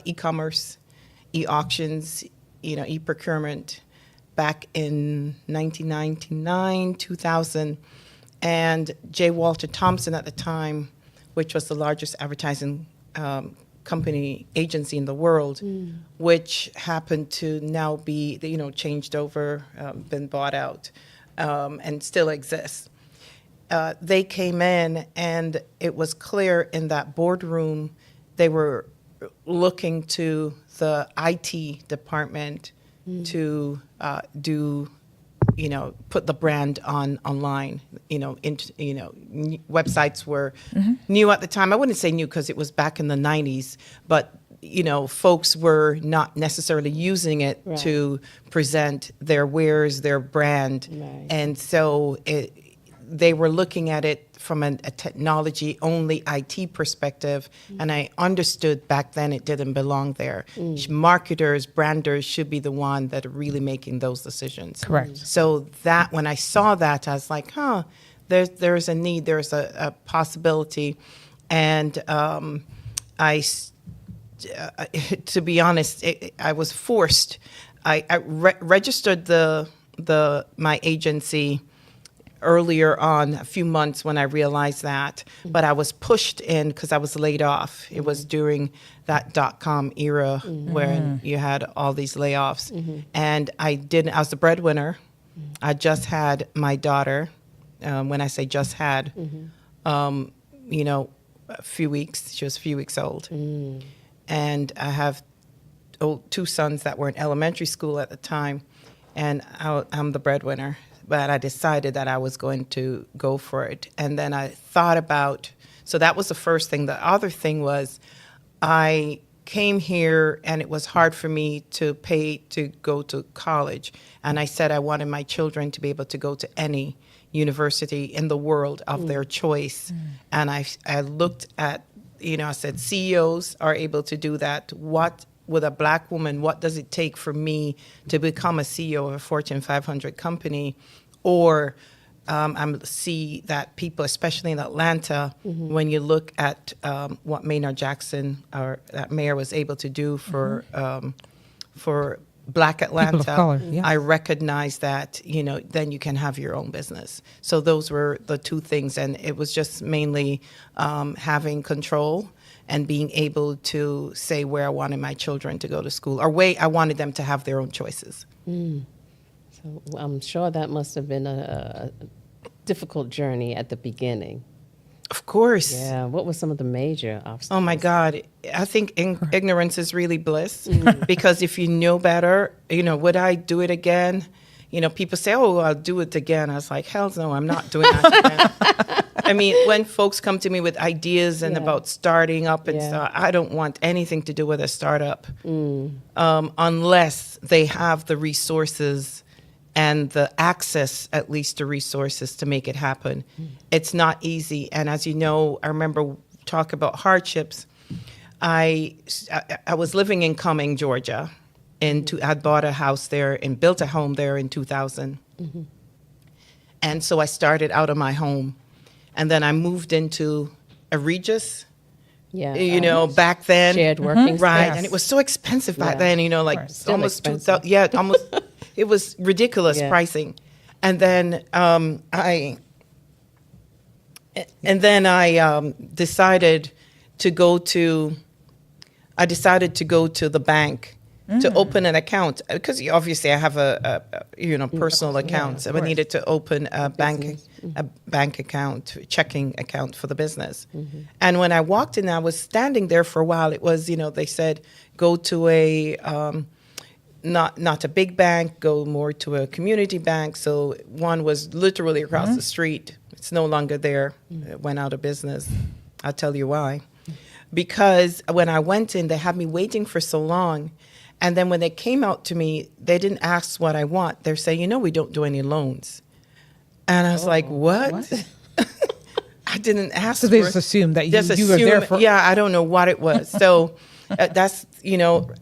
e-commerce, e-auctions, e-procurement back in 1999, 2000. And J. Walter Thompson at the time, which was the largest advertising company agency in the world, which happened to now be, changed over, been bought out, and still exists. They came in, and it was clear in that boardroom they were looking to the IT department to put the brand online. Websites were new at the time. I wouldn't say new because it was back in the 90s, but folks were not necessarily using it to present their wares, their brand, and so they were looking at it from a technology-only IT perspective, and I understood back then it didn't belong there. Marketers, branders should be the one that are really making those decisions. Correct. So that when I saw that, I was like, there's a need, there's a possibility, and to be honest, I was forced. I registered my agency earlier on, a few months when I realized that, but I was pushed in because I was laid off. It was during that .com era when you had all these layoffs. And I was the breadwinner. I just had my daughter. When I say just had, a few weeks. She was a few weeks old. And I have two sons that were in elementary school at the time, and I'm the breadwinner. But I decided that I was going to go for it. And then I thought about, so that was the first thing. The other thing was I came here and it was hard for me to pay to go to college. And I said I wanted my children to be able to go to any university in the world of their choice. And I looked at, I said CEOs are able to do that. With a black woman, what does it take for me to become a CEO of a Fortune 500 company? Or I see that people, especially in Atlanta, when you look at what Maynard Jackson, or that mayor, was able to do for Black Atlanta, people of color, yeah. I recognize that, then you can have your own business. So those were the two things. And it was just mainly having control and being able to say where I wanted my children to go to school, or I wanted them to have their own choices. So I'm sure that must have been a difficult journey at the beginning. Of course. Yeah. What were some of the major obstacles? Oh, my God. I think ignorance is really bliss, because if you know better, would I do it again? People say, I'll do it again. I was like, hell no, I'm not doing that again. I mean, when folks come to me with ideas and about starting up and stuff, I don't want anything to do with a startup unless they have the resources and the access, at least to resources, to make it happen. It's not easy. And as you know, I remember talk about hardships. I was living in Cumming, Georgia. I'd bought a house there and built a home there in 2000. And so I started out of my home. And then I moved into a Regis, back then. Shared working space. Right, and it was so expensive back then, Still almost expensive. 2,000. Yeah, almost. It was ridiculous pricing. And then I decided to go to the bank to open an account, because obviously I have a personal account, so I needed to open a bank account, checking account for the business. And when I walked in, I was standing there for a while. It was, they said, go to a not a big bank, go more to a community bank. So one was literally across the street. It's no longer there. It went out of business. I'll tell you why. Because when I went in, they had me waiting for so long. And then when they came out to me, they didn't ask what I want. They're saying, we don't do any loans. And I was like, what? I didn't ask So for they it. just assumed that you were there for... Yeah, I don't know what it was. So that's,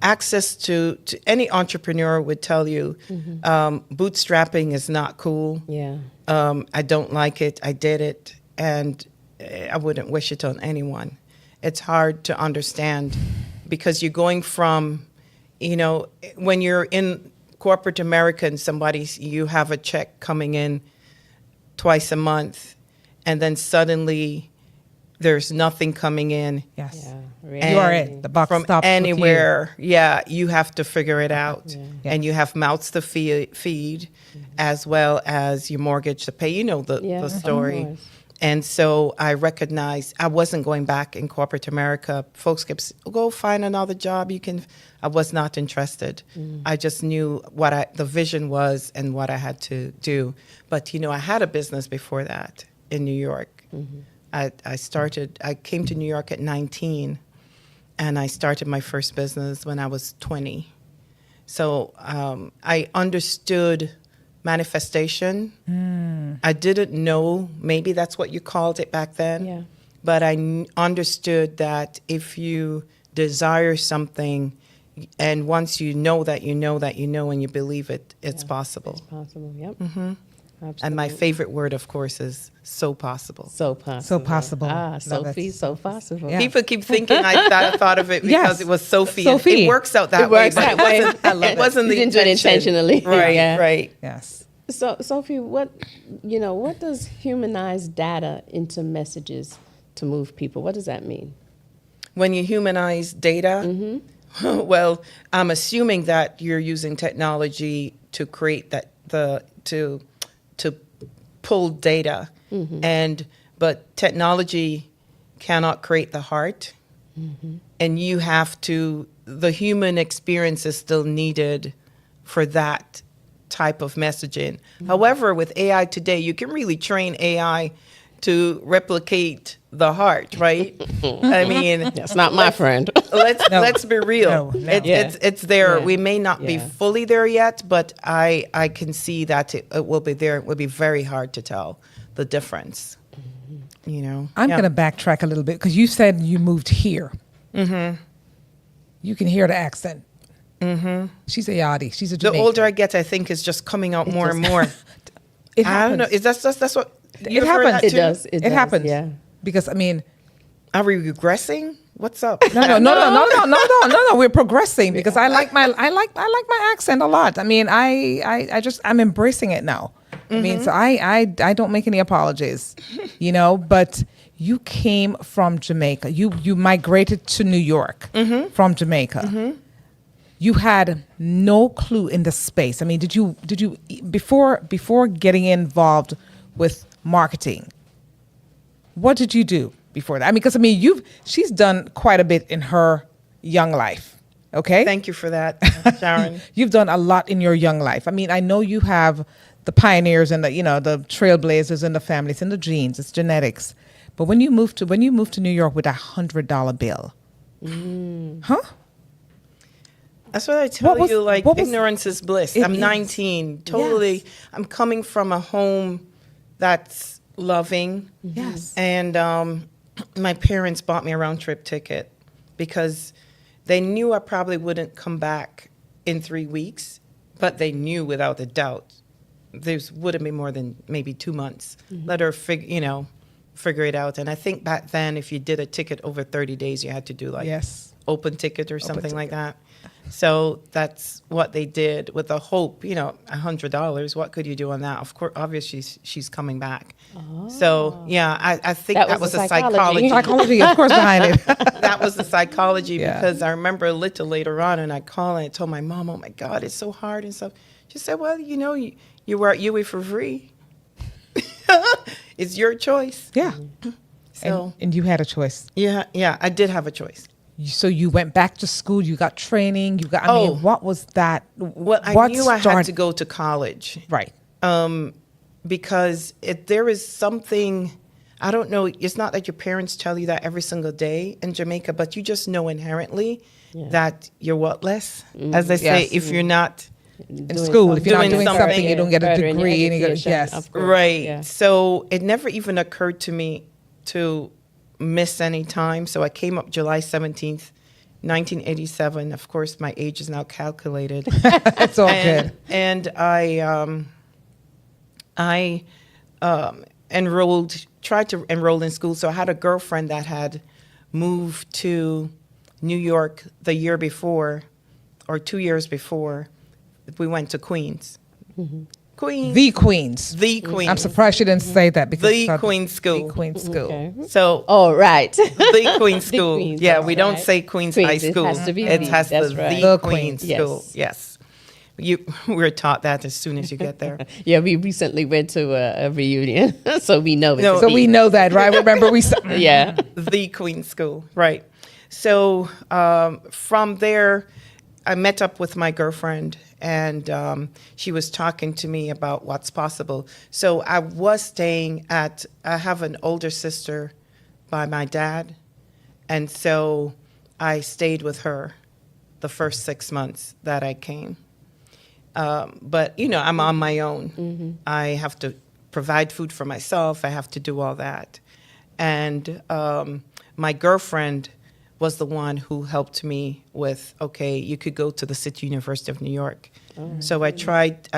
access to any entrepreneur would tell you, bootstrapping is not cool. Yeah. I don't like it. I did it. And I wouldn't wish it on anyone. It's hard to understand because you're going from, when you're in corporate America and you have a check coming in twice a month, and then suddenly there's nothing coming in. Yes. Yeah, And You are it. The buck from stops anywhere. Yeah, you have to figure it out. Yeah. And you have mouths to feed as well as your mortgage to pay. You know the of story. course. And so I recognized I wasn't going back in corporate America. Folks kept saying, go find another job. I was not interested. I just knew what the vision was and what I had to do. But, I had a business before that in New York. I came to New York at 19, and I started my first business when I was 20. So I understood manifestation. I didn't know, maybe that's what you called it back then. Yeah. But I understood that if you desire something, and once you know that you know that you know and you believe it, it's possible. It's possible. Yep. Absolutely. And my favorite word, of course, is so possible. So possible. So possible. Ah, Love it. Sophie, so possible. Yeah. People keep thinking I thought of it because Yes. it was Sophie. and Sophie. It works out that It way. works but that way. It wasn't You the didn't do it intention. intentionally. Right, Yeah. right. Yes. So, Sophie, what does humanize data into messages to move people? What does that mean? When you humanize data, well, I'm assuming that you're using technology to create to pull data, but technology cannot create the heart, and the human experience is still needed for that type of messaging. However, with AI today, you can really train AI to replicate the heart, right? I mean, That's not my friend. let's be real. No. It's there. Yeah. We may not be Yeah. fully there yet, but I can see that it will be there. It will be very hard to tell the difference. I'm Yeah. going to backtrack a little bit because you said you moved here. You can hear the accent. She's a yachty. She's a The Jamaican. older I get, I think it's just coming out more and more. It I don't know. happens. That's what It happens. It does. It does, happens. yeah. Because, I mean, Are we regressing? What's up? no. We're progressing because I like my accent a lot. I mean, I'm embracing it now. I mean, so I don't make any apologies, but you came from Jamaica. You migrated to New York from Jamaica. You had no clue in the space. I mean, did you before getting involved with marketing, what did you do before that? I mean, because she's done quite a bit in her young life. Okay. Thank you for that, Sharon. You've done a lot in your young life. I mean, I know you have the pioneers and the trailblazers in the family. It's in the genes. It's genetics. But when you moved to New York with $100 bill, huh? That's what I tell you. Like, what was- ignorance is bliss. It I'm is. 19. Totally. Yes. I'm coming from a home that's loving. Yes. And my parents bought me a round trip ticket because they knew I probably wouldn't come back in 3 weeks, but they knew without a doubt there wouldn't be more than maybe 2 months. Let her figure it out. And I think back then, if you did a ticket over 30 days, you had to do Yes. open ticket or something like that. So that's what they did with the hope, $100. What could you do on that? Of course, obviously she's coming back. So yeah, I think that was the a psychology. Psychology, of course, behind it. That was the psychology Yeah. because I remember a little later on, and I called and I told my mom, "Oh my God, it's so hard and stuff." She said, "Well, you were at UA for free. It's your choice." Yeah. So And you had a choice. yeah, I did have a choice. So you went back to school. You got training. What was that? Well, I What knew I had started- to go to college. Right. Because there is something, I don't know, it's not that your parents tell you that every single day in Jamaica, but you just know inherently that you're worthless. As they say, Yes. if you're not In school, if you're not Doing doing something, something, you don't get a furthering your degree. And you get, education, yes. of course. right. Yeah. So it never even occurred to me to miss any time. So I came up July 17th, 1987. Of course, my age is now calculated. It's all good. And I tried to enroll in school. So I had a girlfriend that had moved to New York the year before, or 2 years before, we went to Queens. Queens. The Queens. The Queens. I'm surprised she didn't say that because The it's not Queen's School. The Queen's School. Okay. So Oh, right. the Queen's The School. Queen's, Yeah, that's we don't right. say Queen's Queens, High it School. has to be It the, has that's the, right. the The Queen's Queen's. School. Yes. We're taught that as soon as you get there. Yeah, we recently went to a reunion, so we know it's No, a So B. we know that, right? Remember we saw. Yeah. The Queen's School, right. So from there, I met up with my girlfriend, and she was talking to me about what's possible. So I was staying I have an older sister by my dad, and so I stayed with her the first 6 months that I came. But, I'm on my own. I have to provide food for myself. I have to do all that. And my girlfriend was the one who helped me with, okay, you could go to the City University of New York. So I tried.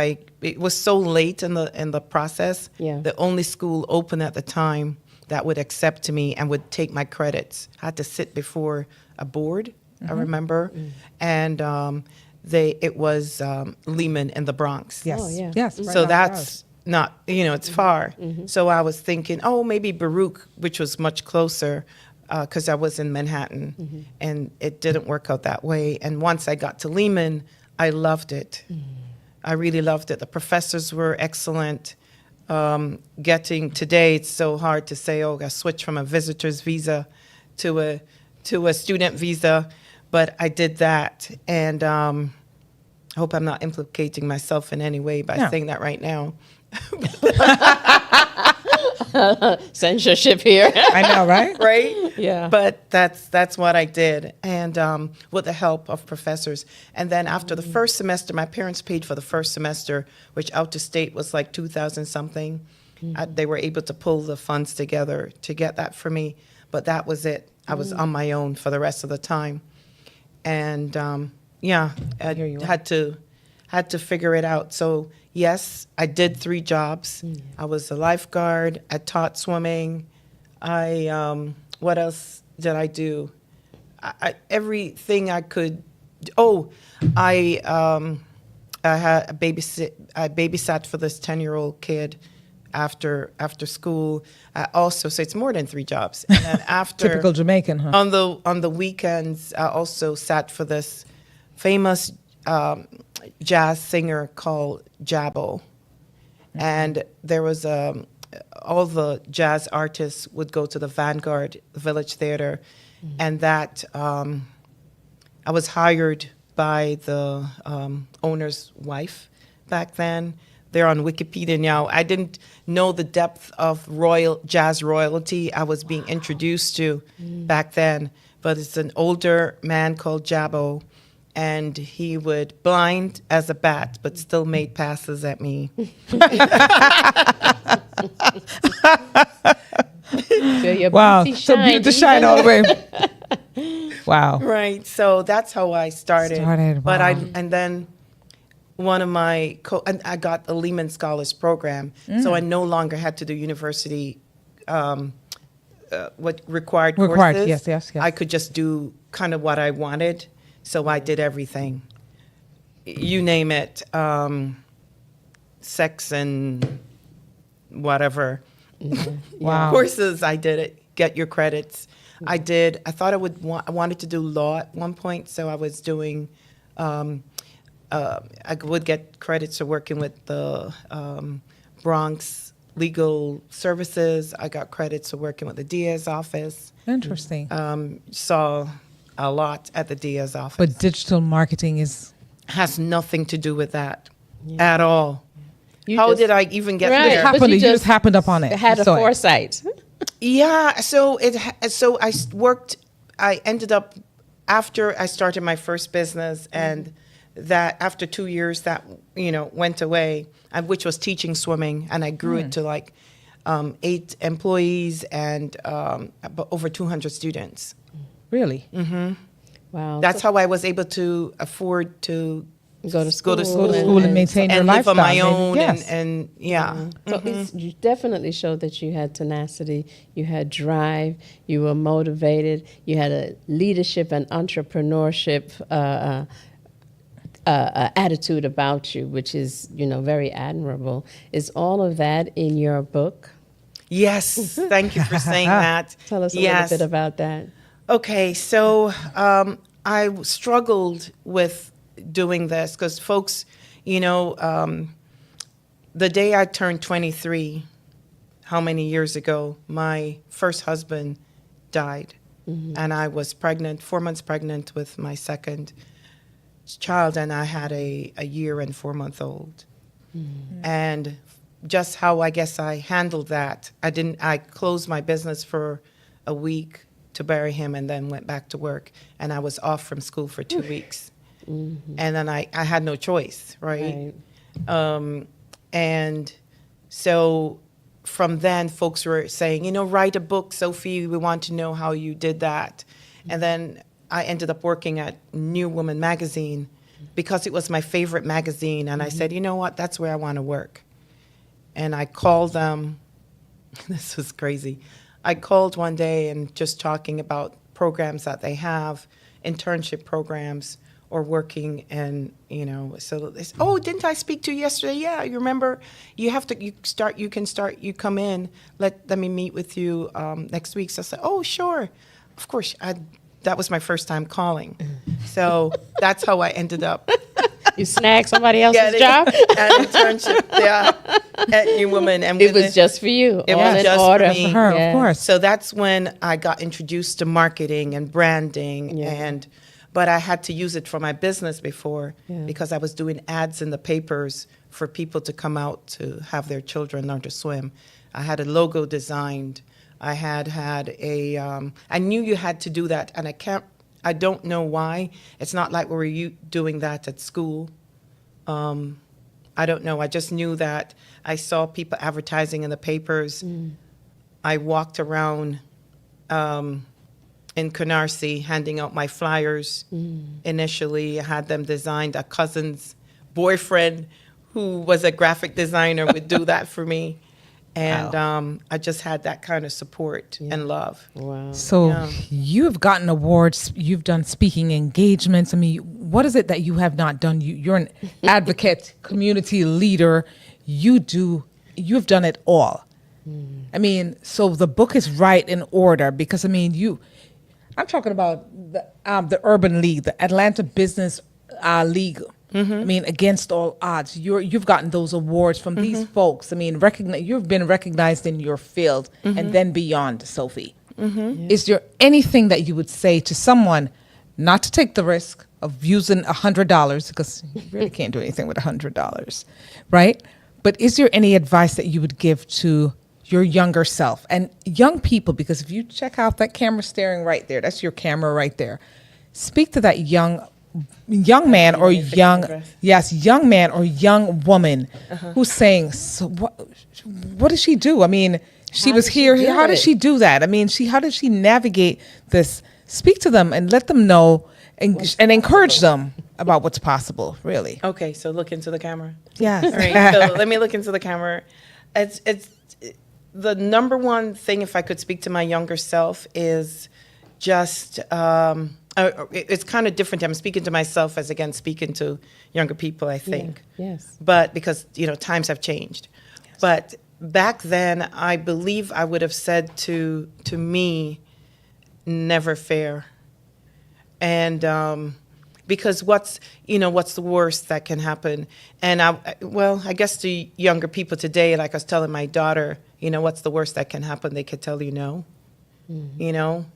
It was so late in the process. Yeah. The only school open at the time that would accept me and would take my credits. I had to sit before a board, I remember, and it was Lehman in the Bronx. Yes. Oh, yeah. Yes. right So down the that's not, it's far. So I was thinking, maybe Baruch, which was much closer, because I was in Manhattan, and it didn't work out that way. And once I got to Lehman, I loved it. I really loved it. The professors were excellent. Today, it's so hard to say, I switched from a visitor's visa to a student visa, but I did that. And I hope I'm not implicating myself in any way by No. saying that right now. Censorship here. I know, right? Right? Yeah. But that's what I did, and with the help of professors. And then after the first semester, my parents paid for the first semester, which out of state was like 2,000 something. They were able to pull the funds together to get that for me, but that was it. I was on my own for the rest of the time, and I Here you are. had to figure it out. So yes, I did 3 jobs. I was a lifeguard. I taught swimming. What else did I do? Everything I could. I had I babysat for this 10-year-old kid after school. So it's more than 3 jobs. And then after Typical Jamaican, huh? on the weekends, I also sat for this famous jazz singer called Jabbo, and there was all the jazz artists would go to the Vanguard Village Theater, and that I was hired by the owner's wife back then. They're on Wikipedia now. I didn't know the depth of jazz royalty I was being introduced to back then, but it's an older man called Jabbo, and he would blind as a bat, but still made passes at me. Feel your Wow. beauty So shine. beauty shine all the way. Wow. Right. So that's how I started. But wow. and then one of my and I got a Lehman Scholars Program, so I no longer had to do university. What required courses. Yes. I could just do kind of what I wanted, so I did everything. You name it, sex and whatever. Wow. Courses, I did it. Get your credits. I did. I thought I wanted to do law at one point, so I was doing. I would get credits for working with the Bronx Legal Services. I got credits for working with the DA's office. Interesting. Saw a lot at the DA's office. But digital marketing is Has nothing to do with that at all. You How just- did I even get Right. there? But happened. you You just just happened up on it. Had a Saw it. foresight. Yeah, so worked. I ended up after I started my first business, and that after 2 years that went away, which was teaching swimming, and I grew it to like 8 employees and over 200 students. Really? Wow. That's how I was able to afford to Go to school. go to school, Go to school and maintain your and live on my lifestyle. own, Yes. and yeah. So you definitely showed that you had tenacity, you had drive, you were motivated, you had a leadership and entrepreneurship attitude about you, which is, very admirable. Is all of that in your book? Yes, thank you for saying that. Tell us a Yes. little bit about that. Okay, so I struggled with doing this because folks, the day I turned 23, how many years ago, my first husband died. And I was pregnant, 4 months pregnant with my second child, and I had a year and 4-month-old. And just how I guess I handled that, I closed my business for a week to bury him and then went back to work, and I was off from school for 2 weeks. And then I had no choice, right? And so from then, folks were saying, write a book, Sophie. We want to know how you did that. And then I ended up working at New Woman magazine because it was my favorite magazine. And I said, you know what? That's where I want to work. And I called them. This was crazy. I called one day and just talking about programs that they have, internship programs, or working, and so they said, oh, didn't I speak to you yesterday? Yeah, you remember, you come in, let me meet with you next week. So I said, oh, sure. Of course, that was my first time calling. So that's how I ended up. You snagged somebody else's job? An internship, at New Woman. And It was just for you. It all was in just order. for me. For her, Yeah. of course. So that's when I got introduced to marketing and branding, but I had to use it for my business before because I was doing ads in the papers for people to come out to have their children learn to swim. I had a logo designed. I had I knew you had to do that, and I don't know why. It's not like we were doing that at school. I don't know. I just knew that I saw people advertising in the papers. I walked around in Canarsie handing out my flyers. Initially, I had them designed. A cousin's boyfriend who was a graphic designer would do that for me. And I just had that kind of support and love. Wow. So you've gotten awards, you've done speaking engagements. I mean, what is it that you have not done? You're an advocate, community leader. You've done it all. I mean, so the book is right in order because, I mean, I'm talking about the Urban League, the Atlanta Business League. I mean, against all odds, you've gotten those awards from these folks. I mean, you've been recognized in your field and then beyond, Sophie. Is there anything that you would say to someone not to take the risk of using $100, because you really can't do anything with $100, right? But is there any advice that you would give to your younger self and young people? Because if you check out that camera staring right there, that's your camera right there. Speak to that young man or young man or young woman who's saying, so what does she do? I mean, she was here. How did she do that? I mean, how did she navigate this? Speak to them and let them know and encourage them about what's possible, really. Okay, so look into the camera. Yes. All right, so let me look into the camera. It's the number one thing, if I could speak to my younger self, is just it's kind of different. I'm speaking to myself as, again, speaking to younger people, I think. Yes. But because, times have changed. Yes. But back then, I believe I would have said to me, never fair. And because what's the worst that can happen? And I guess to younger people today, like I was telling my daughter, what's the worst that can happen? They could tell you no.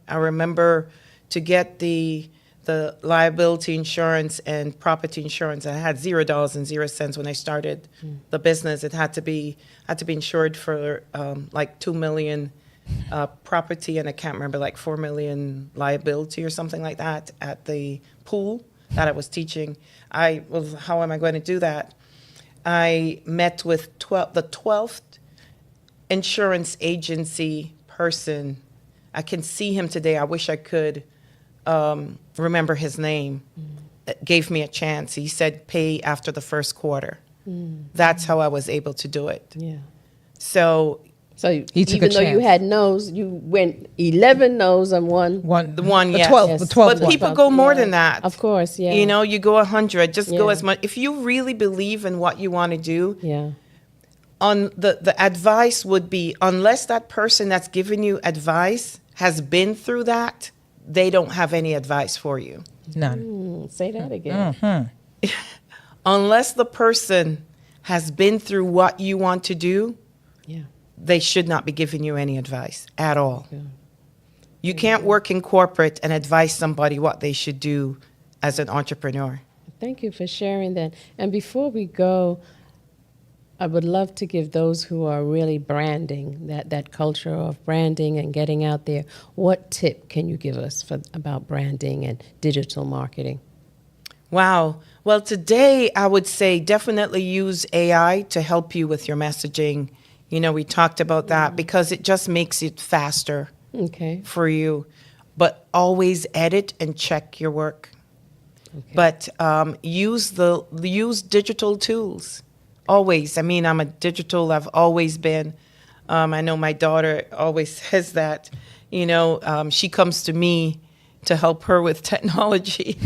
I remember to get the liability insurance and property insurance, I had $0 when I started the business. It had to be insured for like $2 million property, and I can't remember, like $4 million liability or something like that at the pool that I was teaching. How am I going to do that? I met with the 12th insurance agency person. I can see him today. I wish I could remember his name. gave me a chance. He said, pay after the first quarter. That's how I was able to do it. Yeah. So So He took a even though you chance. had no's, you went 11 no's and one. the one, the yes. 12, Yes. the 12 But one. people go more Yeah. than that. Of course, yeah. You know, you go 100. Just go Yeah. as much. If you really believe in what you want to do, Yeah. on the advice would be, unless that person that's giving you advice has been through that, they don't have any advice for you. None. Say that again. Unless the person has been through what you want to do, Yeah. they should not be giving you any advice at all. Yeah. You can't work in corporate and advise somebody what they should do as an entrepreneur. Thank you for sharing that. And before we go, I would love to give those who are really branding, that culture of branding and getting out there, what tip can you give us about branding and digital marketing? Wow. Well, today I would say definitely use AI to help you with your messaging. You know, we talked about that because it just makes it faster Okay. for you. But always edit and check your work. Okay. But use digital tools. Always. I mean, I've always been. I know my daughter always says that. You know, she comes to me to help her with technology.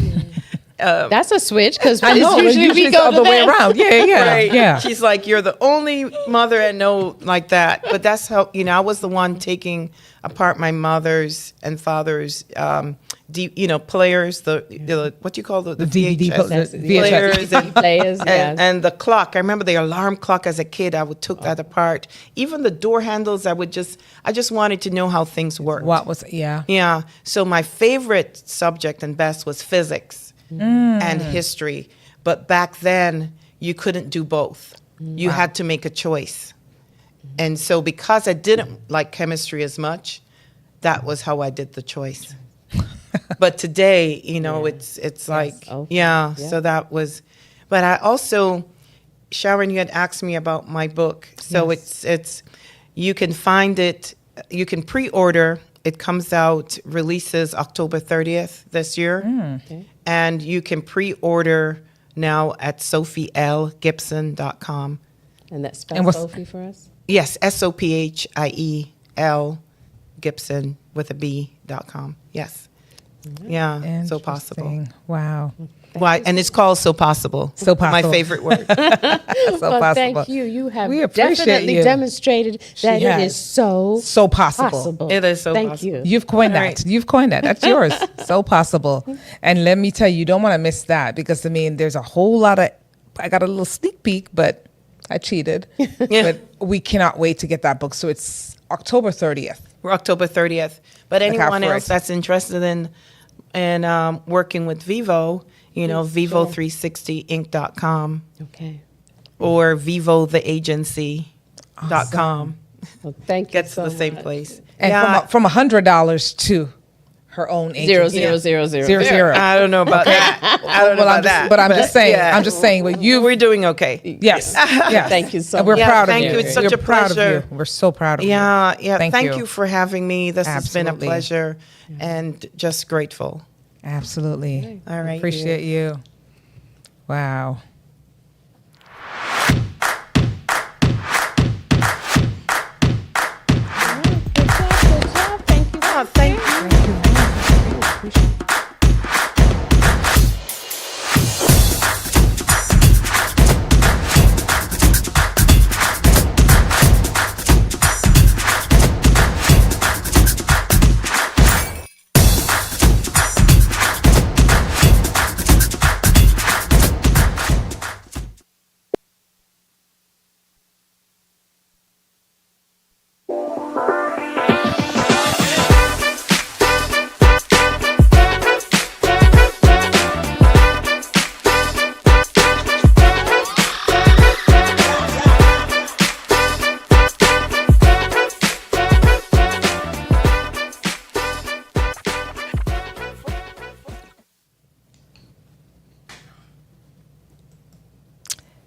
That's a switch because I know. Usually we it's go the other way back. around. Yeah, yeah, Right. yeah. She's like, you're the only mother I know like that. But that's how, you know, I was the one taking apart my mother's and father's, players, the what do you call the DVD VHS the players VHS players, yes. and the clock. I remember the alarm clock as a kid. I would took that apart. Even the door handles, I just wanted to know how things worked. What was, yeah. Yeah. So my favorite subject and best was physics and history. But back then, you couldn't do both. You had to make a choice. And so because I didn't like chemistry as much, that was how I did the choice. But today, you know, it's like, Okay. yeah, Yeah. so that was, but I also, Sharon, you had asked me about my book. So it's, you can find it, you can pre-order. It comes out, releases October 30th this year. Okay. And you can pre-order now at sophielgibson.com. And that And spells what's- Sophie for us? Yes, SOPHIEL Gibson with a B.com. Yes. Yeah, so possible. Interesting. Wow. Why? And it's called So Possible. So My Possible. favorite word. So Well, possible. thank you. You have We appreciate definitely you. demonstrated that it has. is so So possible. possible. It is so Thank possible. you. You've coined All that. right. You've coined that. That's yours. So possible. And let me tell you, you don't want to miss that because, I mean, there's a whole lot of, I got a little sneak peek, but I cheated. But we cannot wait to get that book. So it's October 30th. We're October 30th. But Look out anyone for else it. that's interested in working with Vivo, you know, Please share. Vivo360inc.com Okay. or vivotheagency.com. Well, thank you Gets so to the same much. place. And Yeah, from $100 to her own Zero, agency. zero, zero, zero. Zero, zero. I don't know about that. I don't know Well, about I'm just, that. but I'm just saying. yeah. I'm just saying. Well, you. We're doing okay. Yes. Yes. Thank you so And we're much. Yeah, proud thank of you. you. It's such We're a proud of pleasure. you. We're so proud of you. Yeah. Thank you. you for having me. This has been a Absolutely. pleasure and just grateful. Absolutely. All right. Appreciate you. Wow. Good job. Thank you. Oh, thank you.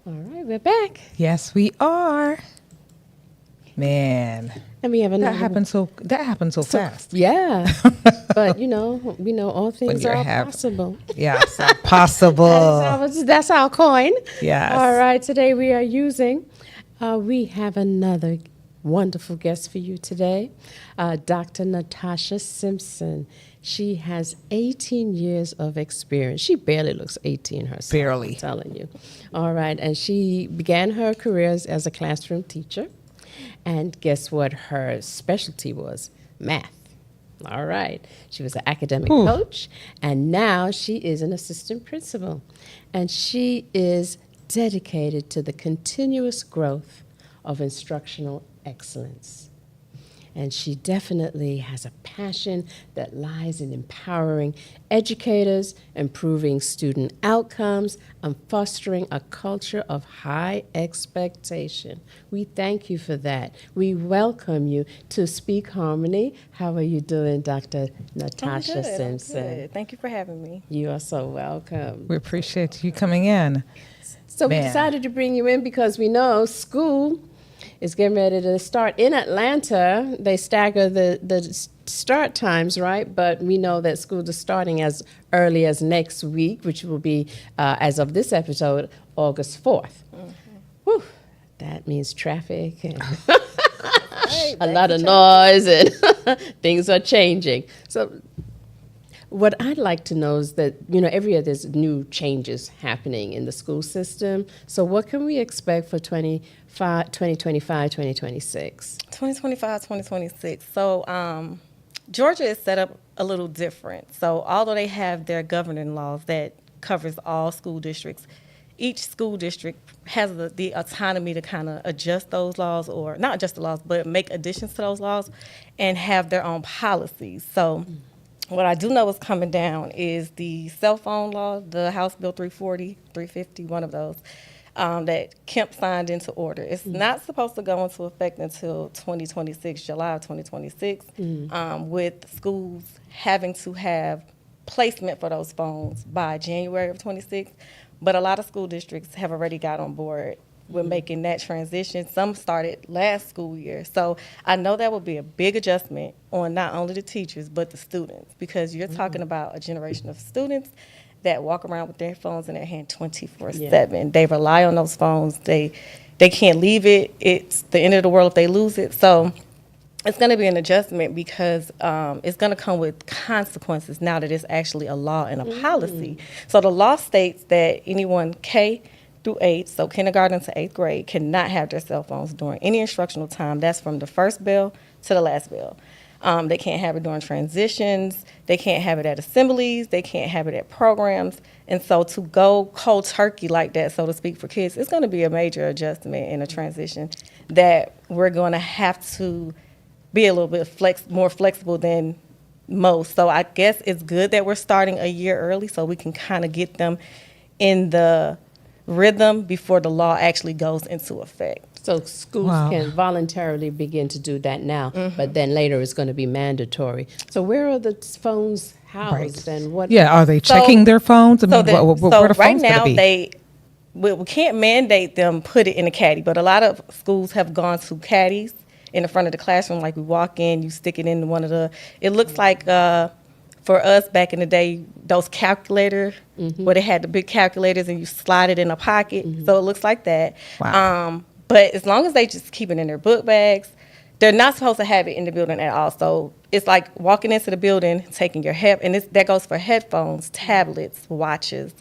All right, we're back. Yes, we are. Man, And we have that another. happened so fast. Yeah. But, we know all things you're are hav- possible. Yes, possible. That's our coin. Yes. All right. Today we are using, we have another wonderful guest for you today, Dr. Natasha Simpson. She has 18 years of experience. She barely looks 18 herself. Barely. I'm telling you. All right. And she began her career as a classroom teacher. And guess what her specialty was? Math. All right. She was an academic coach, and now she is an assistant principal. And she is dedicated to the continuous growth of instructional excellence. And she definitely has a passion that lies in empowering educators, improving student outcomes, and fostering a culture of high expectation. We thank you for that. We welcome you to Speak Harmony. How are you doing, Dr. Natasha Simpson? I'm good. Thank you for having me. You are so welcome. We appreciate you coming in. So we Man. decided to bring you in because we know school is getting ready to start in Atlanta. They stagger the start times, right? But we know that school is starting as early as next week, which will be, as of this episode, August 4th. Mm-hmm. Whew, that means traffic and a lot of noise and things are changing. So what I'd like to know is that, every year there's new changes happening in the school system. So what can we expect for 2025, 2026? 2025, 2026. So Georgia is set up a little different. So although they have their governing laws that covers all school districts, each school district has the autonomy to kind of adjust those laws, or not adjust the laws, but make additions to those laws and have their own policies. So what I do know is coming down is the cell phone law, the House Bill 340, 350, one of those, that Kemp signed into order. It's not supposed to go into effect until 2026, July of 2026, with schools having to have placement for those phones by January of 26. But a lot of school districts have already got on board with making that transition. Some started last school year. So I know that will be a big adjustment on not only the teachers, but the students, because you're talking about a generation of students that walk around with their phones in their hand 24/7. They rely on those phones. They can't leave it. It's the end of the world if they lose it. So it's going to be an adjustment because it's going to come with consequences now that it's actually a law and a policy. So the law states that anyone K through 8, so kindergarten to 8th grade, cannot have their cell phones during any instructional time. That's from the first bell to the last bell. They can't have it during transitions. They can't have it at assemblies. They can't have it at programs. And so to go cold turkey like that, so to speak, for kids, it's going to be a major adjustment and a transition that we're going to have to be a little bit more flexible than most. So I guess it's good that we're starting a year early so we can kind of get them in the rhythm before the law actually goes into effect. So schools can voluntarily begin to do that now, but then later it's going to be mandatory. So where are the phones housed and what? Yeah, are they checking their phones? I mean, where the right phones now gonna be? we can't mandate them put it in a caddy, but a lot of schools have gone to caddies in the front of the classroom. Like we walk in, you stick it in one of the, it looks like for us back in the day, those calculators where they had the big calculators and you slide it in a pocket. So it looks like that. Wow. But as long as they just keep it in their book bags, they're not supposed to have it in the building at all. So it's like walking into the building, taking your and that goes for headphones, tablets, watches.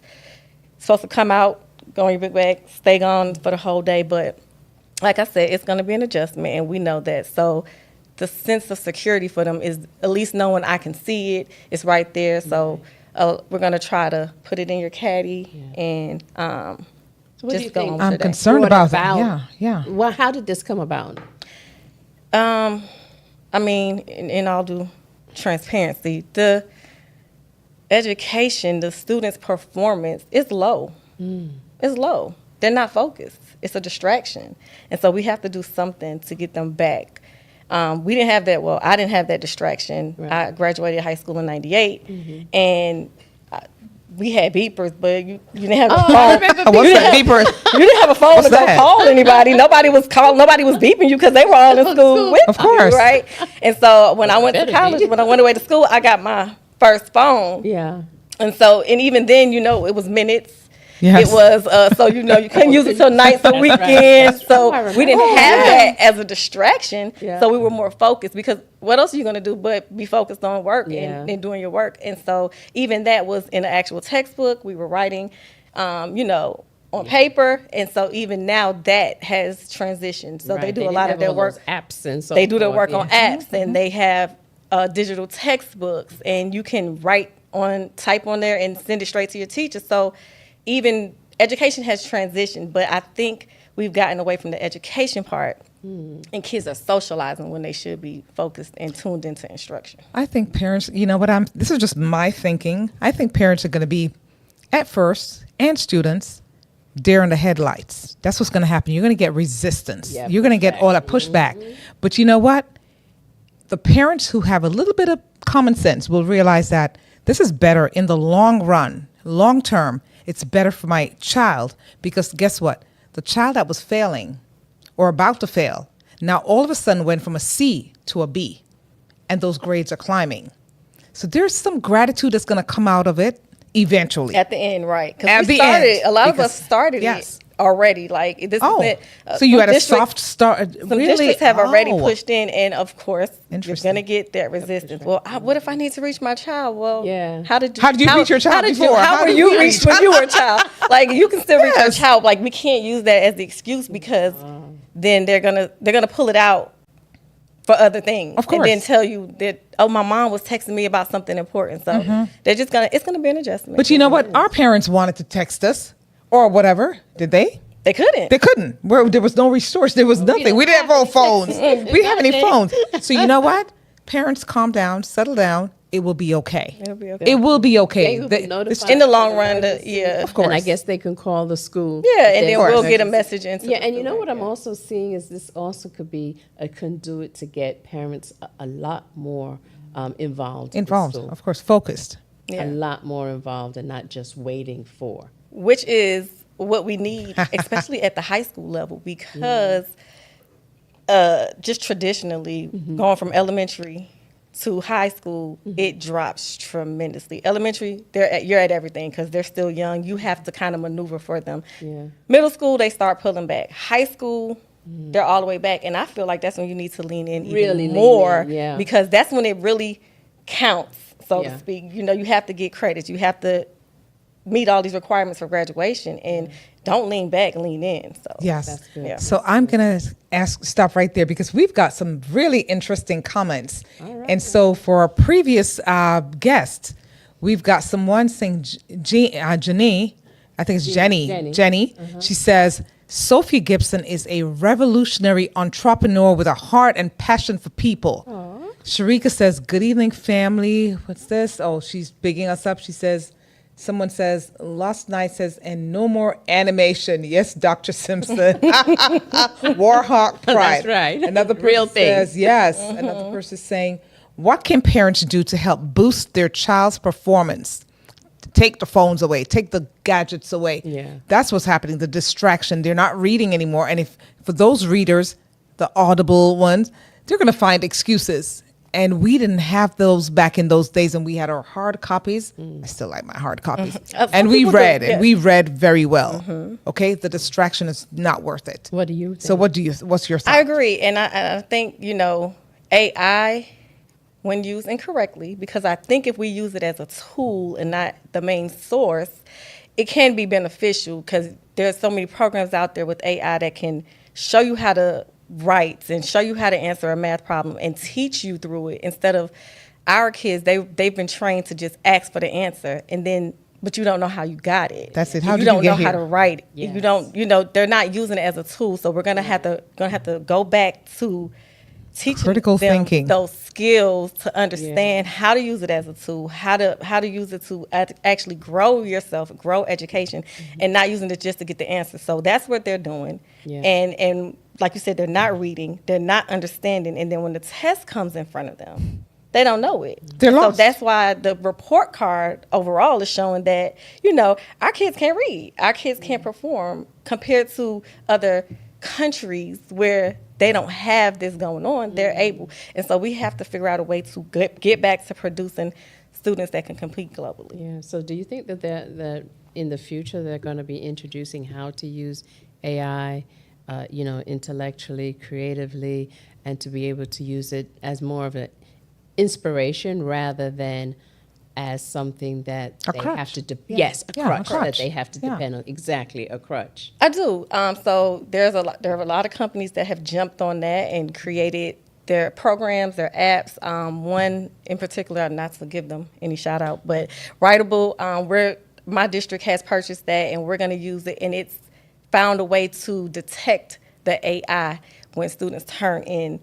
It's supposed to come out, go in your book bag, stay gone for the whole day. But like I said, it's going to be an adjustment, and we know that. So the sense of security for them is at least knowing I can see it. It's right there. So we're going to try to put it in your caddy and So what do you just go think? on I'm with concerned What about about- that. Yeah. Well, how did this come about? I mean, in all due transparency, the education, the students' performance is low. It's low. They're not focused. It's a distraction. And so we have to do something to get them back. We didn't have that. Well, I didn't have that distraction. Right. I graduated high school in 98. And we had beepers, but you didn't have a I phone. remember What's that beeper? You didn't have a phone What's to go that? call anybody. Nobody was beeping you because they were all in school with Of course. you, right? And so when I went to Better college, be. when I went away to school, I got my first phone. Yeah. And so, and even then, it was minutes. Yes. It was, so, you couldn't use it till nights or weekends. So I remember. we didn't have that as a distraction. Yeah. So we were more focused because what else are you going to do but be focused on work Yeah. and doing your work? And so even that was in an actual textbook. We were writing, on paper. And so even now that has transitioned. So they Right. do a didn't lot of have their all work. those apps and so They do their forth, work on yeah. apps and they have digital textbooks and you can type on there and send it straight to your teacher. So even education has transitioned, but I think we've gotten away from the education part and kids are socializing when they should be focused and tuned into instruction. I think parents, this is just my thinking. I think parents are going to be, at first, and students, deer in the headlights. That's what's going to happen. You're going to get resistance. Yeah, You're going to get all that pushback. But you know what? The parents who have a little bit of common sense will realize that this is better in the long run, long term. It's better for my child because guess what? The child that was failing or about to fail now all of a sudden went from a C to a B, and those grades are climbing. So there's some gratitude that's going to come out of it eventually. At the end, right? At Because the we started, end, a lot of because- us started yes. it already. Like this Oh, is it. so you some had a districts- soft start. Some Really? districts have already Oh. pushed in, and of course, you're Interesting. going to get that resistance. Well, what if I need to reach my child? Well, Yeah. How did you reach your child How before? How How were did you we reached reach? when you were a child? Like you can still reach your Yes. child. Like we can't use that as the excuse because then they're gonna pull it out for other things, Of course. and then tell you that my mom was texting me about something important. So they're just it's gonna be an adjustment. But you know what? Our parents wanted to text us or whatever. Did they? They couldn't. They couldn't. There was no resource. There was nothing. We didn't have all phones. We didn't have any phones. So you know what? Parents, calm down, settle down. It will be okay. It'll be okay. It will be okay. They will be The- notified. In the long run, yeah, Of course. And I guess they can call the school. yeah, if and then there's we'll an get a emergency. message into. Yeah, the and you know school. what I'm also seeing is this also could be a conduit to get parents a lot more involved. with Involved, school. of course, focused. Yeah. A lot more involved and not just waiting for. Which is what we need, especially at the high school level, because just traditionally going from elementary to high school, it drops tremendously. Elementary, you're at everything because they're still young. You have to kind of maneuver for them. Yeah. Middle school, they start pulling back. High school, they're all the way back, and I feel like that's when you need to lean in Really even lean more, in, yeah. because that's when it really counts, so Yeah. to speak. You have to get credits. You have to meet all these requirements for graduation, and don't lean back, lean in. So Yes. That's good. Yeah. So I'm going to stop right there because we've got some really interesting comments. And so for our previous guest, we've got someone saying, Jenny, I think it's Jenny. Jenny. She says, Sophie Gibson is a revolutionary entrepreneur with a heart and passion for people. Sharika says, good evening, family. What's this? Oh, she's bigging us up. She says, someone says, last night says, and no more animation. Yes, Dr. Simpson. Warhawk pride. That's right. Another person Real thing. says, yes. Another person is saying, what can parents do to help boost their child's performance? Take the phones away, take the gadgets away. Yeah. That's what's happening, the distraction. They're not reading anymore. And if for those readers, the audible ones, they're going to find excuses. And we didn't have those back in those days, and we had our hard copies. I still like my hard copies. Some And we people do, read, yeah. and we read very well. Okay, the distraction is not worth it. What do you think? So what's your thought? I agree, and I think AI, when used incorrectly, because I think if we use it as a tool and not the main source, it can be beneficial because there's so many programs out there with AI that can show you how to write and show you how to answer a math problem and teach you through it, instead of our kids, they've been trained to just ask for the answer but you don't know how you got it. That's it. And How you did you don't get know how here? to write. Yes. You don't. They're not using it as a tool. So we're gonna have to go back to teaching Critical them thinking. those skills to understand how to use it as a tool, how to use it to actually grow yourself, grow education, and not using it just to get the answer. So that's what they're doing. Yeah. And like you said, they're not reading, they're not understanding, and then when the test comes in front of them, They don't know it. They're So lost. that's why the report card overall is showing that, you know, our kids can't read. Our kids can't perform compared to other countries where they don't have this going on. They're able. And so we have to figure out a way to get back to producing students that can compete globally. Yeah. So do you think that in the future they're going to be introducing how to use AI, intellectually, creatively, and to be able to use it as more of an inspiration rather than as something that A they crutch. have to Yeah, a crutch that crutch. they have to Yeah. depend on. Exactly, a crutch. I do. So there are a lot of companies that have jumped on that and created their programs, their apps. One in particular, not to give them any shout out, but Writable, my district has purchased that, and we're going to use it, and it's found a way to detect the AI when students turn in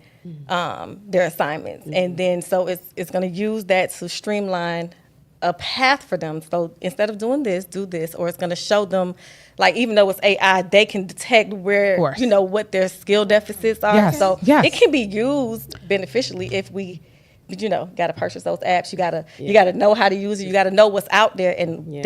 their assignments. And then so it's going to use that to streamline a path for them. So instead of doing this, do this, or it's going to show them, like, even though it's AI, they can detect where, course. what their skill deficits are. Yes, So yes. it can be used beneficially if we, got to purchase those apps. You got to know how to use it. You got to know what's out there, and Yeah.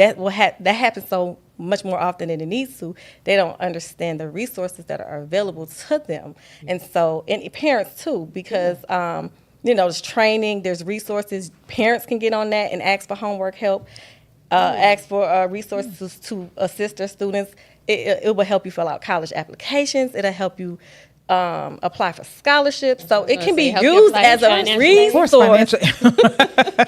that happens so much more often than it needs to. They don't understand the resources that are available to them, and so and parents too, because there's training, there's resources. Parents can get on that and ask for homework help, ask for resources to assist their students. It will help you fill out college applications. It'll help you apply for scholarships. So it can be help you used apply as a financially. Of course, resource. financial.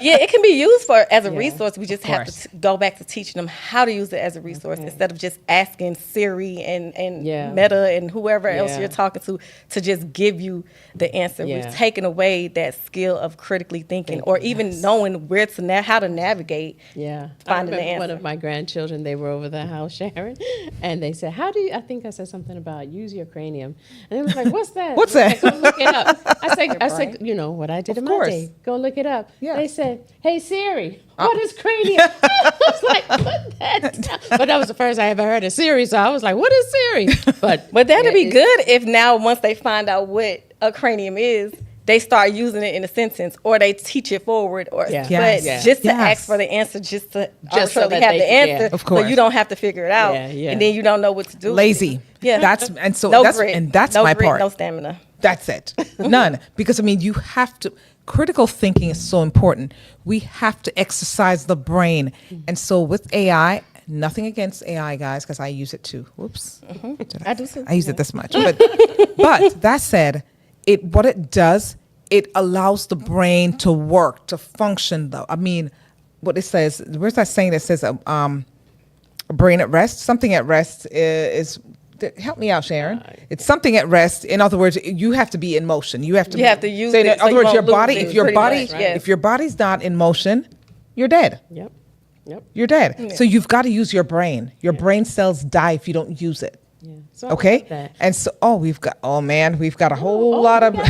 Yeah, it can be used as a Yeah, resource. We just have course. to go back to teaching them how to use it as a resource instead of just asking Siri and Yeah. Meta and whoever else Yeah. you're talking to just give you the answer. Yeah. We've taken away that skill of critically thinking or even knowing where to how to navigate. Yeah. Finding I the remember one answer. of my grandchildren, they were over the house, Sharon, and they said, I think I said something about use your cranium. And they was like, what's that? What's I that? said, go look it up. I said, what I did Of in my course. day. Go look it up. Yeah. They said, hey, Siri, what is cranium? I was like, put that down. But that was the first I ever heard of Siri, so I was like, what is Siri? But That'd yeah, be it's- good if now once they find out what a cranium is, they start using it in a sentence or they teach it forward or Yeah. but Yes. Yeah. just to Yes. ask for the answer just to Just so arbitrarily that have they the can- answer yeah. Of so course. you don't have to figure it out Yeah, yeah. and then you don't know what to do. Lazy. Yeah. That's Grit, my grit, part. no stamina. That's it. None. Because you have to, critical thinking is so important. We have to exercise the brain. And so with AI, nothing against AI, guys, because I use it too. Whoops. I do too. I use it this much. But that said, what it does, it allows the brain to work, to function though. I mean, what it says, where's that saying that says a brain at rest? Something at rest is help me out, Sharon. It's something at rest. In other words, you have to be in motion. You have to use say it that- In so other you words, won't your lose body, it, if your pretty body, much, yes. if your body's not in motion, you're dead. Yep. Yep. You're dead. So you've got to use your brain. Your brain cells die if you don't use it. Yeah. So I love Okay. that. And so, we've got a whole lot of. You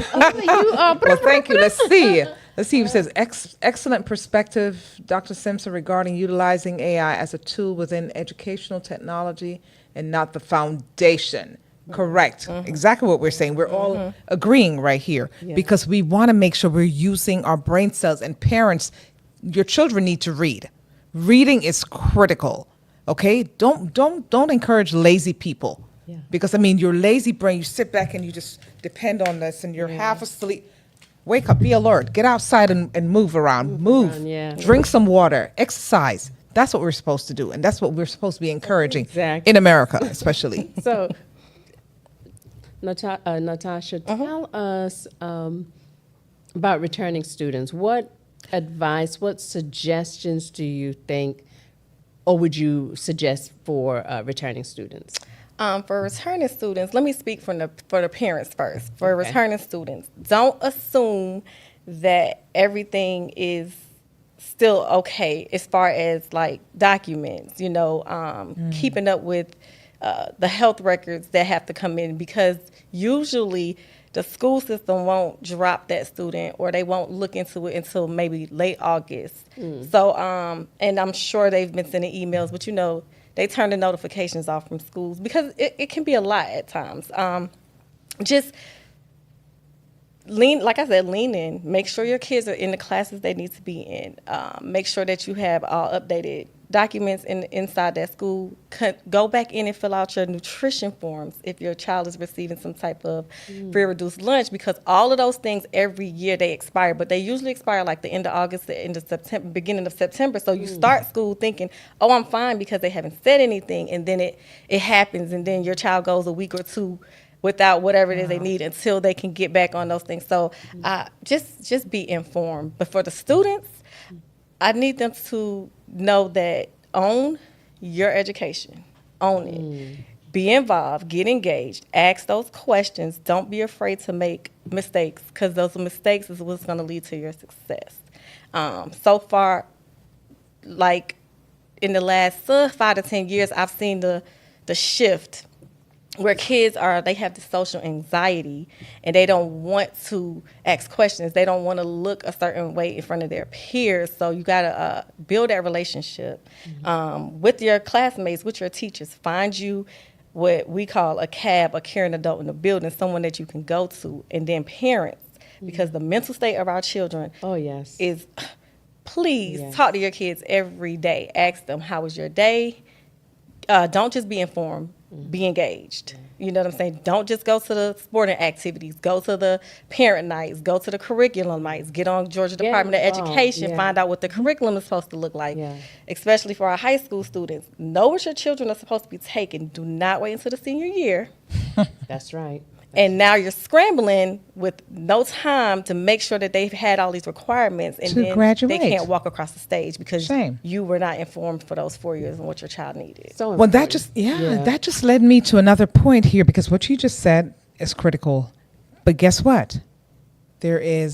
are Well, thank you. Let's see. Let's see. It says excellent perspective, Dr. Simpson, regarding utilizing AI as a tool within educational technology and not the foundation. Correct. Exactly what we're saying. We're all agreeing right here because we want to make sure we're using our brain cells. And parents, your children need to read. Reading is critical. Okay. Don't encourage lazy people. Yeah. Because your lazy brain, you sit back and you just depend on this and you're half asleep. Wake up, be alert, get outside and move around. Move. around, yeah. Drink some water, exercise. That's what we're supposed to do. And that's what we're supposed to be encouraging Exactly. in America, especially. So, Natasha, tell us about returning students. What advice, what suggestions do you think, or would you suggest for returning students? For returning students, let me speak for the parents first. For Okay. returning students, don't assume that everything is still okay as far as like documents, keeping up with the health records that have to come in, because usually the school system won't drop that student or they won't look into it until maybe late August. So, and I'm sure they've been sending emails, but they turn the notifications off from schools because it can be a lot at times. Just like I said, lean in. Make sure your kids are in the classes they need to be in. Make sure that you have all updated documents inside that school. Go back in and fill out your nutrition forms if your child is receiving some type of free reduced lunch, because all of those things every year they expire, but they usually expire like the end of August, the end of September, beginning of September. So you start school thinking, oh, I'm fine because they haven't said anything, and then it happens, and then your child goes a week or two without whatever it is they need until they can get back on those things. So just be informed. But for the students, I need them to know that own your education. Own it. Be involved. Get engaged. Ask those questions. Don't be afraid to make mistakes, because those mistakes is what's going to lead to your success. So far, like in the last 5 to 10 years, I've seen the shift where kids they have the social anxiety, and they don't want to ask questions. They don't want to look a certain way in front of their peers. So you got to build that relationship with your classmates, with your teachers. Find you what we call a CAB, a caring adult in the building, someone that you can go to, and then parents, because the mental state of our children is, please talk to your kids every day. Ask them, how was your day? Don't just be informed. Be engaged. You know what I'm saying? Don't just go to the sporting activities. Go to the parent nights. Go to the curriculum nights. Get on Georgia Department of Education. Find out what the curriculum is supposed to look like, especially for our high school students. Know what your children are supposed to be taking. Do not wait until the senior year. That's right. And now you're scrambling with no time to make sure that they've had all these requirements, and then graduate. they can't walk across the stage because Same. you were not informed for those 4 years on what your child needed. So Well, that important. that just led me to another point here, because what you just said is critical. But guess what? There are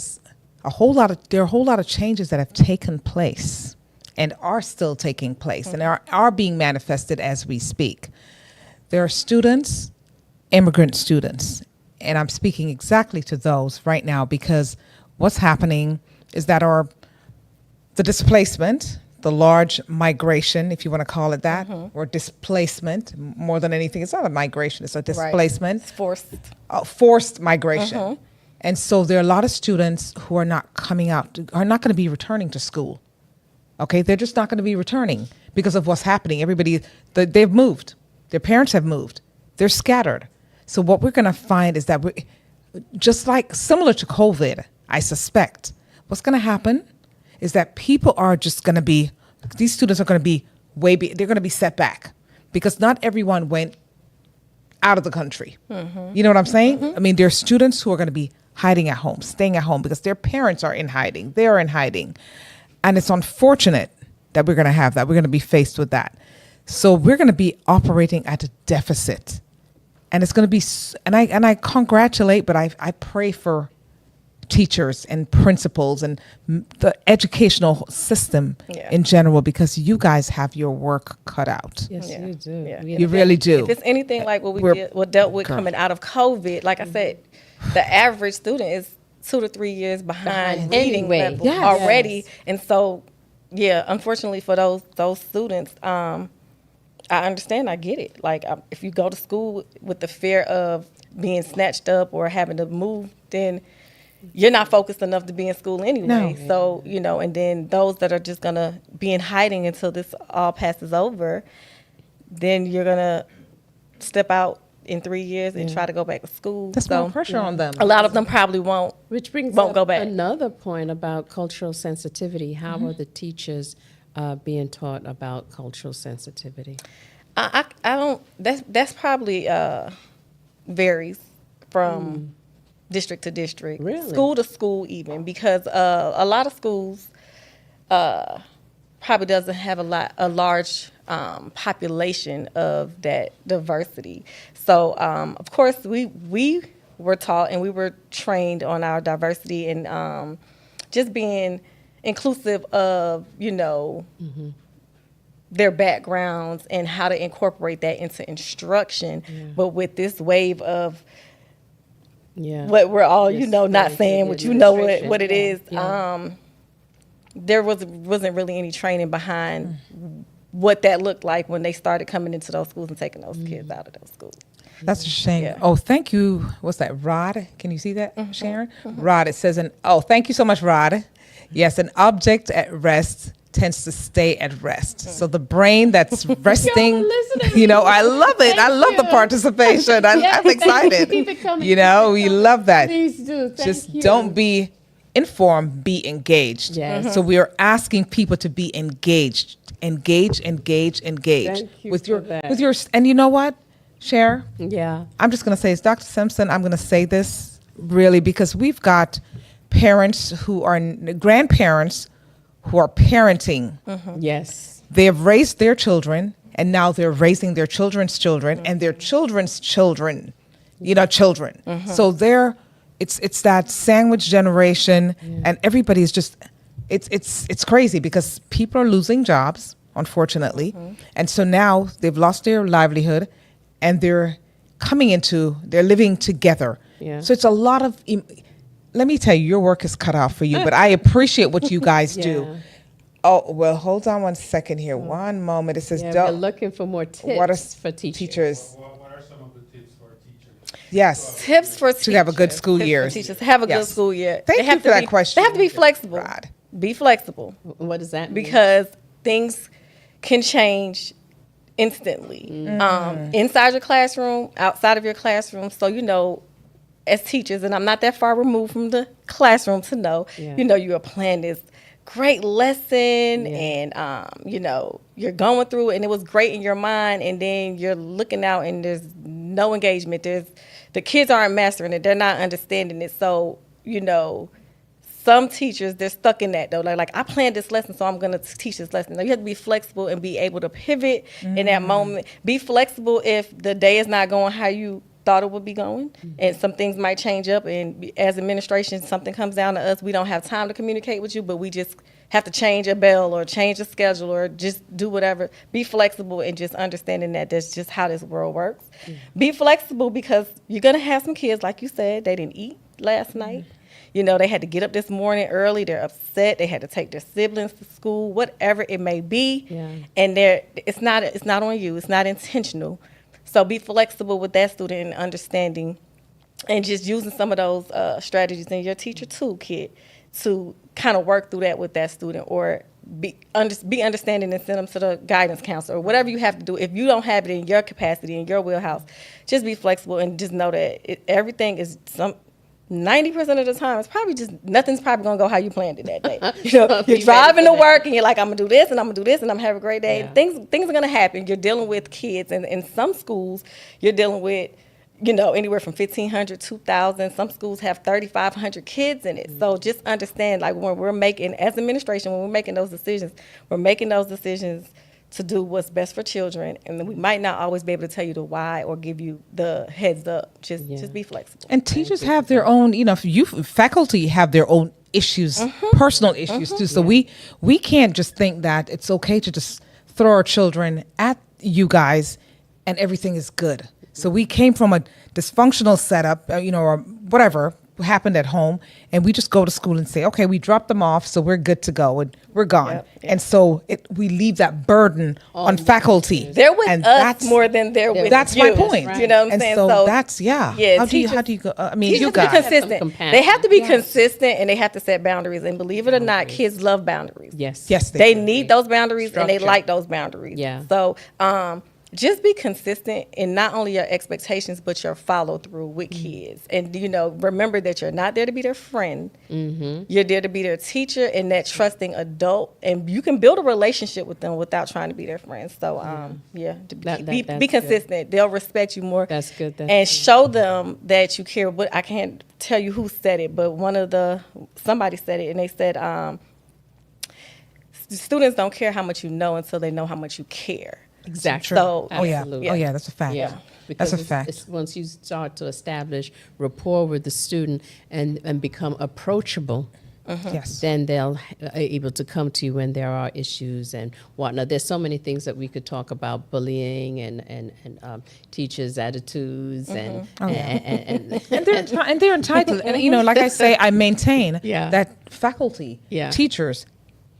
a whole lot of changes that have taken place and are still taking place and are being manifested as we speak. There are students, immigrant students, and I'm speaking exactly to those right now, because what's happening is that the displacement, the large migration, if you want to call it that, or displacement, more than anything, it's not a migration, it's a displacement. It's forced. Forced migration. And so there are a lot of students who are not coming out, are not going to be returning to school. Okay, they're just not going to be returning because of what's happening. They've moved. Their parents have moved. They're scattered. So what we're going to find is that just like similar to COVID, I suspect, what's going to happen is that people are just going to be, these students are going to be they're going to be set back, because not everyone went out of the country. You know what I'm saying? I mean, there are students who are going to be hiding at home, staying at home, because their parents are in hiding. They're in hiding. And it's unfortunate that we're going to have that. We're going to be faced with that. So we're going to be operating at a deficit. And it's going to be, and I congratulate, but I pray for teachers and principals and the educational system in general, because you guys have your work cut out. Yes, you do. Yeah. You really do. If it's anything like what we dealt with coming out of COVID, like I said, the average student is 2 to 3 years behind reading anyway. level Yes. already. And so, unfortunately for those students, I understand. I get it. Like, if you go to school with the fear of being snatched up or having to move, then you're not focused enough to be in school anyway. No. So, and then those that are just going to be in hiding until this all passes over, then you're going to step out in 3 years and try to go back to school. That's more pressure on them. A lot of them probably won't Won't go back. Another point about cultural sensitivity. How are the teachers being taught about cultural sensitivity? I don't. That's probably varies from district to district, Really? school to school, even, because a lot of schools probably doesn't have a large population of that diversity. So of course we were taught and we were trained on our diversity and just being inclusive of their backgrounds and how to incorporate that into instruction. But with this wave of what we're all not saying, what what it is, there wasn't really any training behind what that looked like when they started coming into those schools and taking those kids out of those schools. That's a shame. Yeah. Oh, thank you. What's that, Rod? Can you see that, Sharon? Rod, it says, thank you so much, Rod. Yes, an object at rest tends to stay at rest. So the brain that's resting, listening. I love it. I love the participation. I'm excited. Keep it coming. We love that. Please do. Thank Just you. don't be informed, be engaged. Yes. So we are asking people to be engaged. Engage Thank you with for your that. with your and you know what? Cher, Yeah. I'm just going to say, it's Dr. Simpson. I'm going to say this really because we've got parents who are grandparents who are parenting. Yes. They have raised their children, and now they're raising their children's children and their children's children. Children. So it's that sandwich generation, and everybody's just it's crazy because people are losing jobs, unfortunately, and so now they've lost their livelihood, and they're living together. Yeah. So it's a lot of. Let me tell you, your work is cut out for you, but I appreciate what you guys do. Yeah. Oh, well, hold on one second here. One moment. It says, Yeah, we're looking for more tips what are for teachers. What are some of the tips for teachers? Yes. Tips for teachers. To have a good school Tips year. for teachers have a good Yes. school year. Thank They you have for to that be- question, They have to be flexible. Rod. Be flexible What does that mean? because things can change instantly. Inside your classroom, outside of your classroom. So as teachers, and I'm not that far removed from the classroom to know, Yeah. you are planning this great lesson and, you're going through it and it was great in your mind, and then you're looking out and there's no engagement. The kids aren't mastering it. They're not understanding it. So, some teachers, they're stuck in that though. Like I planned this lesson, so I'm going to teach this lesson. Now, you have to be flexible and be able to pivot in that moment. Be flexible if the day is not going how you thought it would be going, and some things might change up. And as administration, something comes down to us. We don't have time to communicate with you, but we just have to change a bell or change a schedule or just do whatever. Be flexible and just understanding that that's just how this world works. Be flexible because you're going to have some kids, like you said, they didn't eat last night. They had to get up this morning early. They're upset. They had to take their siblings to school, whatever it may be. Yeah. And it's not on you. It's not intentional. So be flexible with that student and understanding, and just using some of those strategies in your teacher toolkit to kind of work through that with that student, or be understanding and send them to the guidance counselor or whatever you have to do. If you don't have it in your capacity, in your wheelhouse, just be flexible and just know that everything is 90% of the time, it's probably just nothing's probably gonna go how you planned it that day. You're driving to work and you're like, I'm gonna do this and I'm gonna do this and I'm gonna have a great day. Yeah. Things are gonna happen. You're dealing with kids, and in some schools, you're dealing with anywhere from 1,500, 2,000. Some schools have 3,500 kids in it. So just understand, like when we're making, as administration, when we're making those decisions to do what's best for children, and we might not always be able to tell you the why or give you the heads up. Just be flexible. And teachers have their own, faculty have their own issues, personal issues too. So we can't just think that it's okay to just throw our children at you guys and everything is good. So we came from a dysfunctional setup, or whatever happened at home, and we just go to school and say, okay, we dropped them off, so we're good to go, and we're gone. Yep. And so we leave that burden on faculty. They're with and us more than they're with That's you. my point. You know what I'm And saying? so that's yeah. How do you go? Teachers You have to be guys. consistent. compassion. They have to be consistent, and they have to set boundaries. And believe it or not, kids love boundaries. Yes. Yes, They do. need those boundaries, and they Structure. like those boundaries. Yeah. So just be consistent in not only your expectations, but your follow through with kids. And, remember that you're not there to be their friend. You're there to be their teacher and that trusting adult. And you can build a relationship with them without trying to be their friend. So, be that's consistent. They'll respect you more. That's good. And show them that you care. But I can't tell you who said it, but somebody said it, and they said, students don't care how much you know until they know how much you care. Exactly. So- Absolutely. Oh yeah, that's a fact. Yeah. That's Because a fact. it's once you start to establish rapport with the student and become approachable, Yes. then they'll able to come to you when there are issues and whatnot. There's so many things that we could talk about: bullying and teachers' attitudes and And they're entitled. And like I say, I maintain Yeah. that faculty, Yeah. teachers,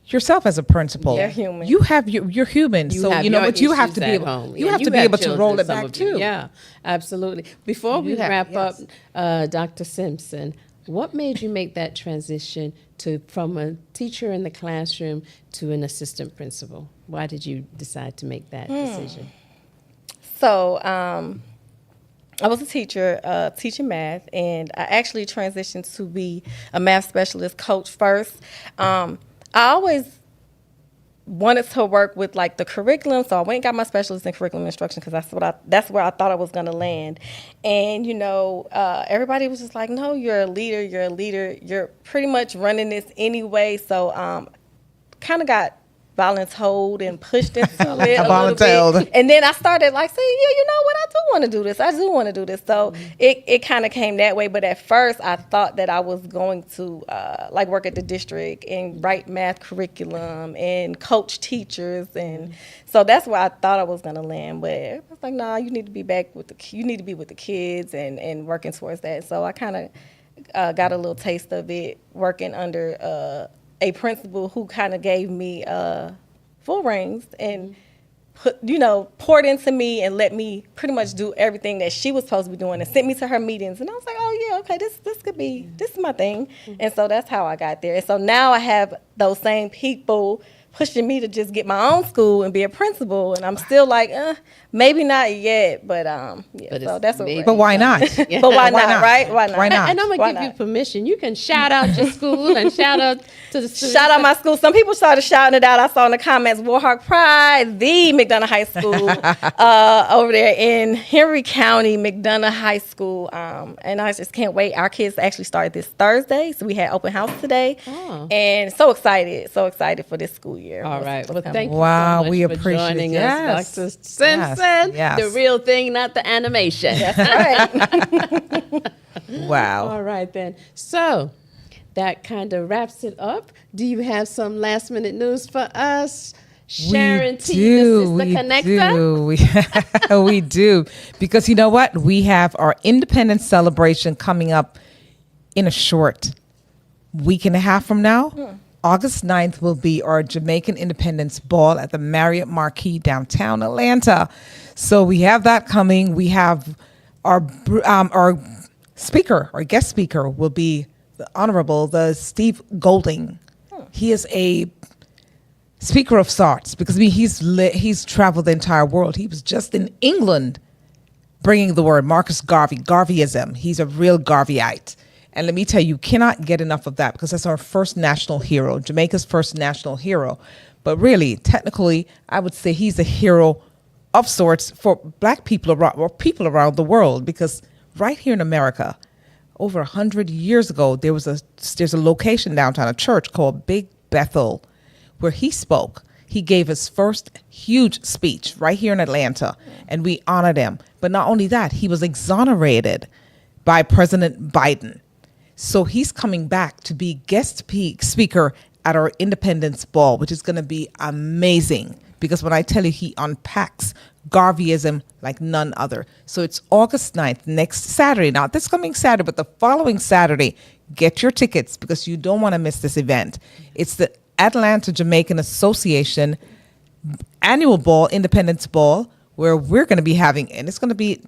yourself as a principal. They're human. You have you're human, so have you know, your but you have issues to be at able. home. You Yeah, have to be have able to roll children, it some back of you. too. Yeah, absolutely. Before we do that, wrap yes. up, Dr. Simpson, what made you make that transition from a teacher in the classroom to an assistant principal? Why did you decide to make that decision? So I was a teacher teaching math, and I actually transitioned to be a math specialist coach first. I always wanted to work with like the curriculum, so I went and got my specialist in curriculum instruction because that's where I thought I was going to land. And everybody was just like, "No, you're a leader. You're a leader. You're pretty much running this anyway." So kind of got voluntold and pushed into it a little bit. And then I started like saying, yeah, you know what, I do want to do this. I do want to do this. So it kind of came that way. But at first I thought that I was going to like work at the district and write math curriculum and coach teachers. And so that's where I thought I was going to land. But I was like, nah, you need to be back with you need to be with the kids and working towards that. So I kind of got a little taste of it working under a principal who kind of gave me full reins and poured into me and let me pretty much do everything that she was supposed to be doing and sent me to her meetings. And I was like, oh yeah, okay, this is my thing. And so that's how I got there. And so now I have those same people pushing me to just get my own school and be a principal, and I'm still like, maybe not yet, but But so that's what. But why not? Yeah. But why not, right? Why not? Why not? And I'm going to give you permission. You can shout out your school and shout out to the students. Shout out my school. Some people started shouting it out. I saw in the comments, Warhawk Pride, the McDonough High School over there in Henry County, McDonough High School. And I just can't wait. Our kids actually started this Thursday, so we had open house today. Oh. And so excited for this school year. All right. Well, coming. thank you Wow, so much we for appreciate- joining yes. us, Dr. Simpson. Yes. The real thing, not the animation. That's right. Wow. All right, then. So that kind of wraps it up. Do you have some last minute news for us? Sharon T, the Sister Connector. We do. Because you know what? We have our Independence celebration coming up in a short week and a half from now. August 9th will be our Jamaican Independence Ball at the Marriott Marquis downtown Atlanta. So we have that coming. We have our speaker, our guest speaker will be the Steve Golding. He is a speaker of sorts because he's traveled the entire world. He was just in England bringing the word Marcus Garvey, Garveyism. He's a real Garveyite. And let me tell you, cannot get enough of that because that's our first national hero, Jamaica's first national hero. But really, technically, I would say he's a hero of sorts for black people people around the world, because right here in America, over 100 years ago, there's a location downtown, a church called Big Bethel, where he spoke. He gave his first huge speech right here in Atlanta, and we honored him. But not only that, he was exonerated by President Biden. So he's coming back to be guest speaker at our Independence Ball, which is going to be amazing. Because when I tell you, he unpacks Garveyism like none other. So it's August 9th, next Saturday. Not this coming Saturday, but the following Saturday. Get your tickets because you don't want to miss this event. It's the Atlanta Jamaican Association annual ball, Independence Ball, where we're going to be having, and it's going to be,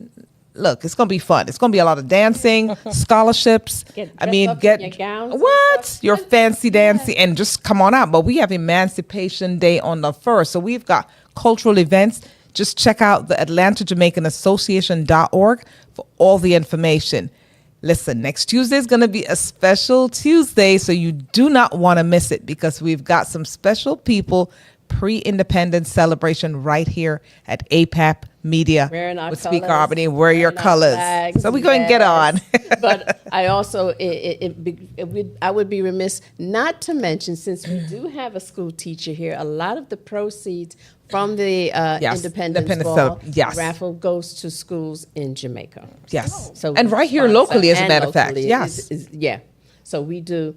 look, it's going to be fun. It's going to be a lot of dancing, scholarships. Get your gowns and what? stuff. Your fancy dancing, and just come on out. But we have Emancipation Day on the 1st. So we've got cultural events. Just check out the Atlanta Jamaican Association.org for all the information. Listen, next Tuesday is going to be a special Tuesday, so you do not want to miss it because we've got some special people pre-independence celebration right here at APAP Media Wearing our with Speaker colors, Albany. Wear your wearing our colors. flags, So we're going to get on. But I also, I would be remiss not to mention, since we do have a school teacher here, a lot of the proceeds from the Yes, Independence Ball yes. raffle goes to schools in Jamaica. Yes. So and right here sponsor- locally, as a and matter of fact. locally Yes. yeah. So we do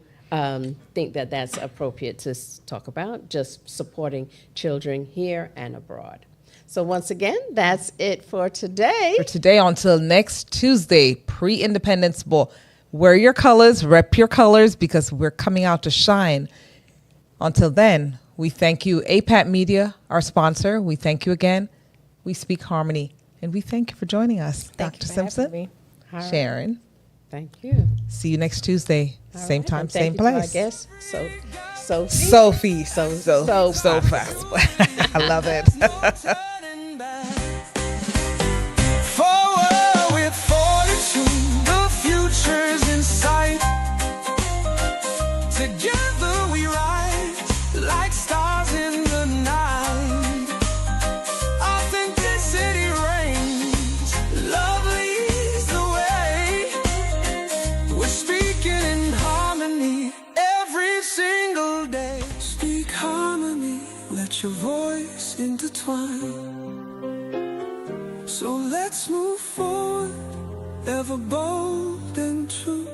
think that that's appropriate to talk about, just supporting children here and abroad. So once again, that's it for today. For today until next Tuesday, pre-Independence Ball. Wear your colors, rep your colors, because we're coming out to shine Until then, we thank you, APAT Media, our sponsor. We thank you again. We speak harmony. And we thank you for joining us, Thank Dr. you for having Simpson, me. All right. Sharon. Thank you. See you next Tuesday, All same right. time, And same thank you to place. our guest, Sophie. Sophie, so fast. I love it. Turning back. Forward with fortitude, the future's in sight. Together we rise like stars in the night. Authenticity reigns, love leads the way. We're speaking in harmony every single day. Speak harmony, let your voice intertwine. So let's move forward, ever bold and true.